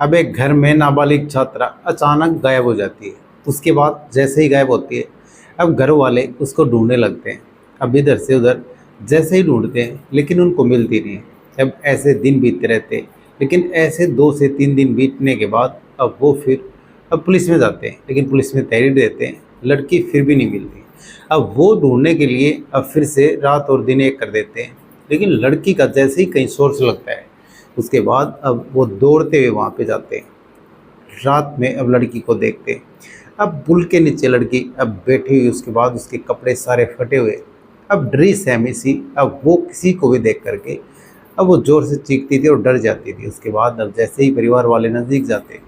अब एक घर में नाबालिग छात्रा अचानक गायब हो जाती है। उसके बाद जैसे ही गायब होती है, अब घर वाले उसको ढूंढने लगते हैं। अब इधर से उधर जैसे ही ढूंढते हैं लेकिन उनको मिलती नहीं है। अब ऐसे दिन बीतते रहते हैं, लेकिन ऐसे 2 से 3 दिन बीतने के बाद अब वो फिर अब पुलिस में जाते हैं, लेकिन पुलिस में तहरीर देते हैं, लड़की फिर भी नहीं मिलती। अब वो ढूंढने के लिए अब फिर से रात और दिन एक कर देते हैं, लेकिन लड़की का जैसे ही कहीं सोर्स लगता है, उसके बाद अब वो दौड़ते हुए वहाँ पे जाते हैं। रात में अब लड़की को देखते हैं। अब पुल के नीचे लड़की अब बैठी हुई, उसके बाद उसके कपड़े सारे फटे हुए, अब डरी सहमी सी। अब वो किसी को भी देख करके अब वो ज़ोर से चीखती थी और डर जाती थी। उसके बाद अब जैसे ही परिवार वाले नज़दीक जाते हैं,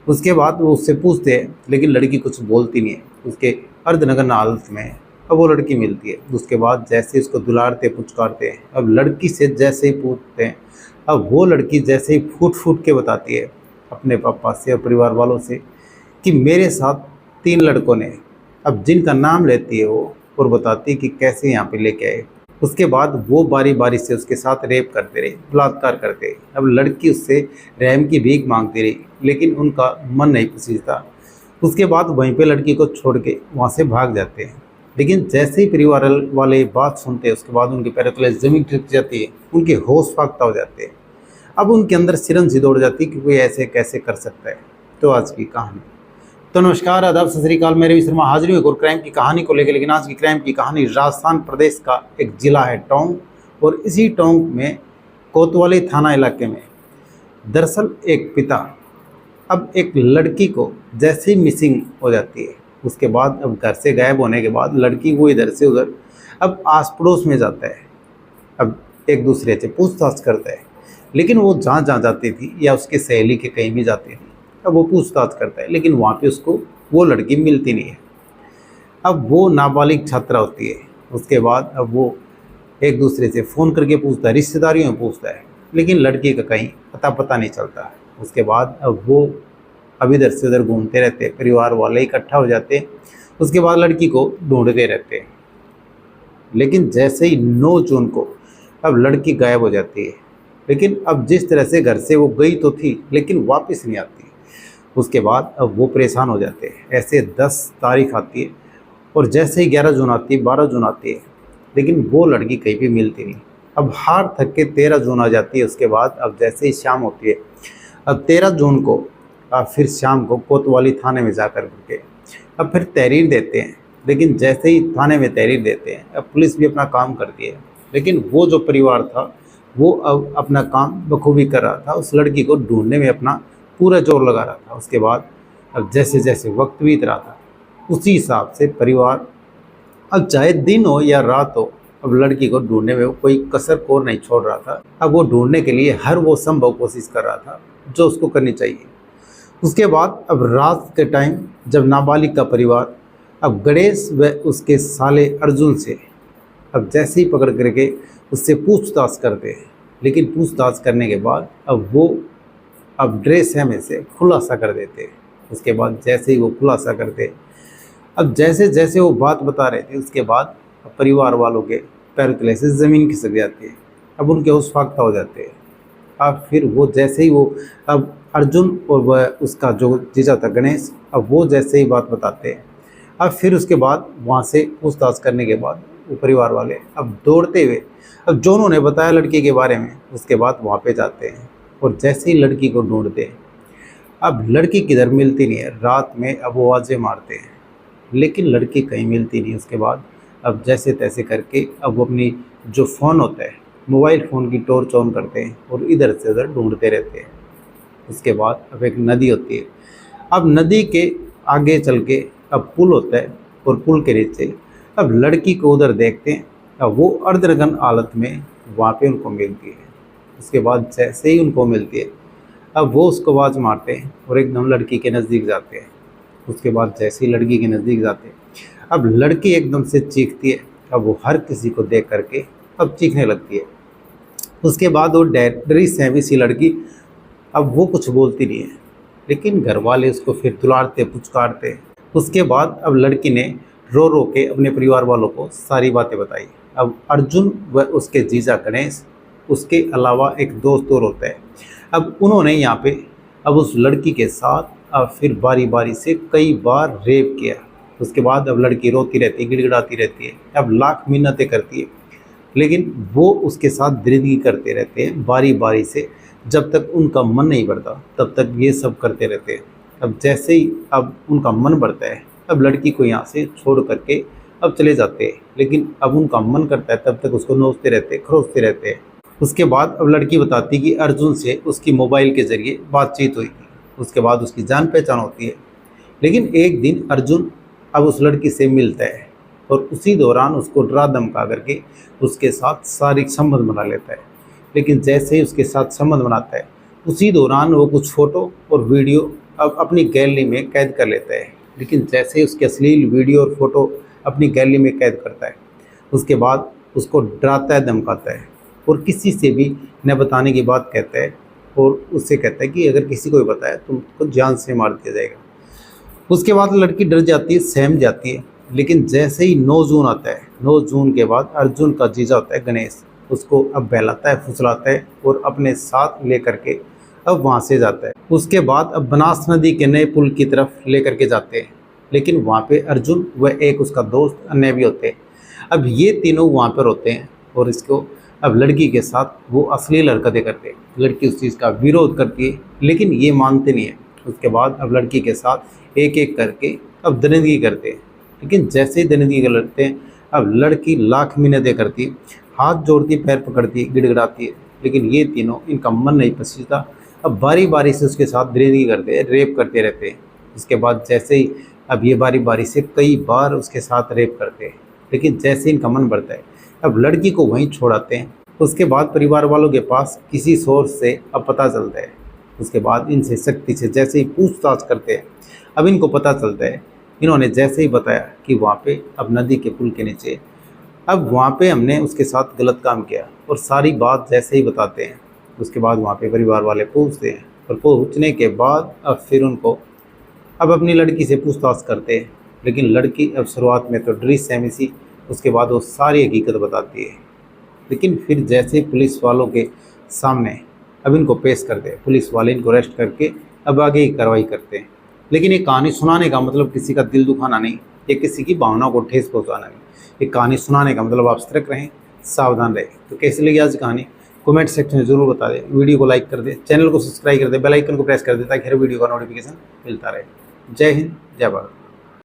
उसके बाद वो उससे पूछते हैं, लेकिन लड़की कुछ बोलती नहीं है। उसके अर्धनग्न हालत में अब वो लड़की मिलती है। उसके बाद जैसे उसको दुलारते पुचकारते हैं, अब लड़की से जैसे ही पूछते हैं, अब वो लड़की जैसे ही फूट फूट के बताती है अपने पापा से और परिवार वालों से कि मेरे साथ 3 लड़कों ने, अब जिनका नाम लेती है वो, और बताती है कि कैसे यहाँ पे लेके आए। उसके बाद वो बारी बारी से उसके साथ रेप करते रहे, बलात्कार करते रहे। अब लड़की उससे रहम की भीख मांगती रही, लेकिन उनका मन नहीं पसीजता। उसके बाद वहीं पे लड़की को छोड़ के वहाँ से भाग जाते हैं। लेकिन जैसे ही परिवार वाले बात सुनते हैं, उसके बाद उनके पैरों तले ज़मीन खिसक जाती है, उनके होश फाख्ता हो जाते हैं। अब उनके अंदर सिरन सी दौड़ जाती है कि कोई ऐसे कैसे कर सकता है। तो आज की कहानी। तो नमस्कार, आदाब, सत श्री अकाल। मैं रवि शर्मा हाजिर हूँ एक और क्राइम की कहानी को लेकर। लेकिन आज की क्राइम की कहानी राजस्थान प्रदेश का एक ज़िला है टोंक, और इसी टोंक में कोतवाली थाना इलाके में दरअसल एक पिता अब एक लड़की को जैसे ही मिसिंग हो जाती है, उसके बाद अब घर से गायब होने के बाद लड़की को इधर से उधर अब आस पड़ोस में जाता है। अब एक दूसरे से पूछताछ करता है, लेकिन वो जहाँ जहाँ जाती थी या उसके सहेली के कहीं भी जाती थी, अब वो पूछताछ करता है, लेकिन वहाँ पे उसको वो लड़की मिलती नहीं है। अब वो नाबालिग छात्रा होती है। उसके बाद अब वो एक दूसरे से फ़ोन करके पूछता है, रिश्तेदारियों में पूछता है, लेकिन लड़की का कहीं पता नहीं चलता। उसके बाद अब वो अब इधर से उधर घूमते रहते, परिवार वाले इकट्ठा हो जाते। उसके बाद लड़की को ढूंढते रहते, लेकिन जैसे ही 9 जून को अब लड़की गायब हो जाती है। लेकिन अब जिस तरह से घर से वो गई तो थी, लेकिन वापस नहीं आती। उसके बाद अब वो परेशान हो जाते हैं। ऐसे 10 तारीख आती है, और जैसे ही 11 जून आती है, 12 जून आती है, लेकिन वो लड़की कहीं भी मिलती नहीं। अब हार थक के 13 जून आ जाती है। उसके बाद अब जैसे ही शाम होती है, अब 13 जून को अब फिर शाम को कोतवाली थाने में जा कर के अब फिर तहरीर देते हैं। लेकिन जैसे ही थाने में तहरीर देते हैं, अब पुलिस भी अपना काम करती है, लेकिन वो जो परिवार था वो अब अपना काम बखूबी कर रहा था, उस लड़की को ढूंढने में अपना पूरा जोर लगा रहा था। उसके बाद अब जैसे जैसे वक्त बीत रहा था, उसी हिसाब से परिवार अब चाहे दिन हो या रात हो, अब लड़की को ढूंढने में कोई कसर कोर नहीं छोड़ रहा था। अब वो ढूंढने के लिए हर वो संभव कोशिश कर रहा था जो उसको करनी चाहिए। उसके बाद अब रात के टाइम जब नाबालिग का परिवार अब गणेश व उसके साले अर्जुन से अब जैसे ही पकड़ करके उससे पूछताछ करते हैं, लेकिन पूछताछ करने के बाद अब वो अब ड्रेस है में से खुलासा कर देते हैं। उसके बाद जैसे ही वो खुलासा करते, अब जैसे जैसे वो बात बता रहे थे, उसके बाद परिवार वालों के पैर तले से ज़मीन खिसक जाती है। अब उनके होश फाख्ता हो जाते हैं। अब फिर वो जैसे ही वो अब अर्जुन और वह उसका जो जीजा था गणेश, अब वो जैसे ही बात बताते हैं, अब फिर उसके बाद वहाँ से पूछताछ करने के बाद वो परिवार वाले अब दौड़ते हुए अब जो उन्होंने बताया लड़की के बारे में, उसके बाद वहाँ पे जाते हैं और जैसे ही लड़की को ढूंढते हैं। अब लड़की किधर मिलती नहीं है। रात में अब वो आवाज़ें मारते हैं, लेकिन लड़की कहीं मिलती नहीं। उसके बाद अब जैसे तैसे करके अब वो अपनी जो फ़ोन होता है, मोबाइल फ़ोन की टॉर्च ऑन करते हैं और इधर से उधर ढूंढते रहते हैं। उसके बाद अब एक नदी होती है। अब नदी के आगे चल के अब पुल होता है, और पुल के नीचे अब लड़की को उधर देखते हैं। अब वो अर्धनग्न हालत में वहाँ पे उनको मिलती है। उसके बाद जैसे ही उनको मिलती है, अब वो उसको आवाज़ मारते हैं और एकदम लड़की के नज़दीक जाते हैं। उसके बाद जैसे ही लड़की के नज़दीक जाते हैं, अब लड़की एकदम से चीखती है। अब वो हर किसी को देख करके अब चीखने लगती है। उसके बाद वो डरी सहमी सी लड़की, अब वो कुछ बोलती नहीं है, लेकिन घर वाले उसको फिर दुलारते पुचकारते। उसके बाद अब लड़की ने रो रो के अपने परिवार वालों को सारी बातें बताई। अब अर्जुन व उसके जीजा गणेश, उसके अलावा एक दोस्त और होता है। अब उन्होंने यहाँ पे अब उस लड़की के साथ अब फिर बारी बारी से कई बार रेप किया। उसके बाद अब लड़की रोती रहती है, गिड़गिड़ाती रहती है, अब लाख मिन्नतें करती है, लेकिन वो उसके साथ दरिंदगी करते रहते हैं बारी बारी से। जब तक उनका मन नहीं बढ़ता तब तक ये सब करते रहते हैं। अब जैसे ही अब उनका मन बढ़ता है, अब लड़की को यहाँ से छोड़ करके अब चले जाते हैं, लेकिन अब उनका मन करता है तब तक उसको नोचते रहते, खरोचते रहते हैं। उसके बाद अब लड़की बताती कि अर्जुन से उसकी मोबाइल के ज़रिए बातचीत हुई थी, उसके बाद उसकी जान पहचान होती है। लेकिन एक दिन अर्जुन अब उस लड़की से मिलता है और उसी दौरान उसको डरा धमका करके उसके साथ शारीरिक संबंध बना लेता है। लेकिन जैसे ही उसके साथ संबंध बनाता है, उसी दौरान वो कुछ फ़ोटो और वीडियो अब अपनी गैलरी में कैद कर लेता है। लेकिन जैसे ही उसके अश्लील वीडियो और फोटो अपनी गैलरी में कैद करता है, उसके बाद उसको डराता है, धमकाता है और किसी से भी न बताने की बात कहता है और उससे कहता है कि अगर किसी को भी बताया तुमको जान से मार दिया जाएगा। उसके बाद लड़की डर जाती है, सहम जाती है। लेकिन जैसे ही 9 जून आता है, 9 जून के बाद अर्जुन का जीजा होता है गणेश, उसको अब बहलाता है, फुसलाता है और अपने साथ लेकर के अब वहाँ से जाता है। उसके बाद अब बनास नदी के नए पुल की तरफ लेकर के जाते हैं, लेकिन वहाँ पे अर्जुन व एक उसका दोस्त अन्य भी होते हैं। अब ये तीनों वहाँ पर होते हैं और इसको अब लड़की के साथ वो अश्लील हरकतें करते हैं। लड़की उस चीज़ का विरोध करती है, लेकिन ये मानते नहीं है। उसके बाद अब लड़की के साथ एक एक करके अब दरिंदगी करते हैं। लेकिन जैसे ही दरिंदगी करते हैं, अब लड़की लाख मिन्नतें करती है, हाथ जोड़ती, पैर पकड़ती, गिड़गिड़ाती है, लेकिन ये तीनों, इनका मन नहीं पसीजता। अब बारी बारी से उसके साथ दरिंदगी करते हैं, रेप करते रहते हैं। उसके बाद जैसे ही अब ये बारी बारी से कई बार उसके साथ रेप करते हैं, लेकिन जैसे इनका मन बढ़ता है, अब लड़की को वहीं छोड़ाते हैं। उसके बाद परिवार वालों के पास किसी सोर्स से अब पता चलता है। उसके बाद इनसे सख्ती से जैसे ही पूछताछ करते हैं, अब इनको पता चलता है, इन्होंने जैसे ही बताया कि वहाँ पे अब नदी के पुल के नीचे, अब वहाँ पे हमने उसके साथ गलत काम किया और सारी बात जैसे ही बताते हैं। उसके बाद वहाँ पे परिवार वाले पूछते हैं और पूछने के बाद अब फिर उनको अब अपनी लड़की से पूछताछ करते हैं। लेकिन लड़की अब शुरुआत में तो डरी सहमी सी, उसके बाद वो सारी हकीकत बताती है। लेकिन फिर जैसे पुलिस वालों के सामने अब इनको पेश करते हैं, पुलिस वाले इनको अरेस्ट करके अब आगे की कार्रवाई करते हैं। लेकिन ये कहानी सुनाने का मतलब किसी का दिल दुखाना नहीं, ये किसी की भावना को ठेस पहुँचाना नहीं। ये कहानी सुनाने का मतलब आप सतर्क रहें, सावधान रहें। तो कैसी लगी आज कहानी कमेंट सेक्शन में ज़रूर बता दें। वीडियो को लाइक कर दें, चैनल को सब्सक्राइब कर दें, बेल आइकन को प्रेस कर दें ताकि हर वीडियो का नोटिफिकेशन मिलता रहे। जय हिंद, जय भारत।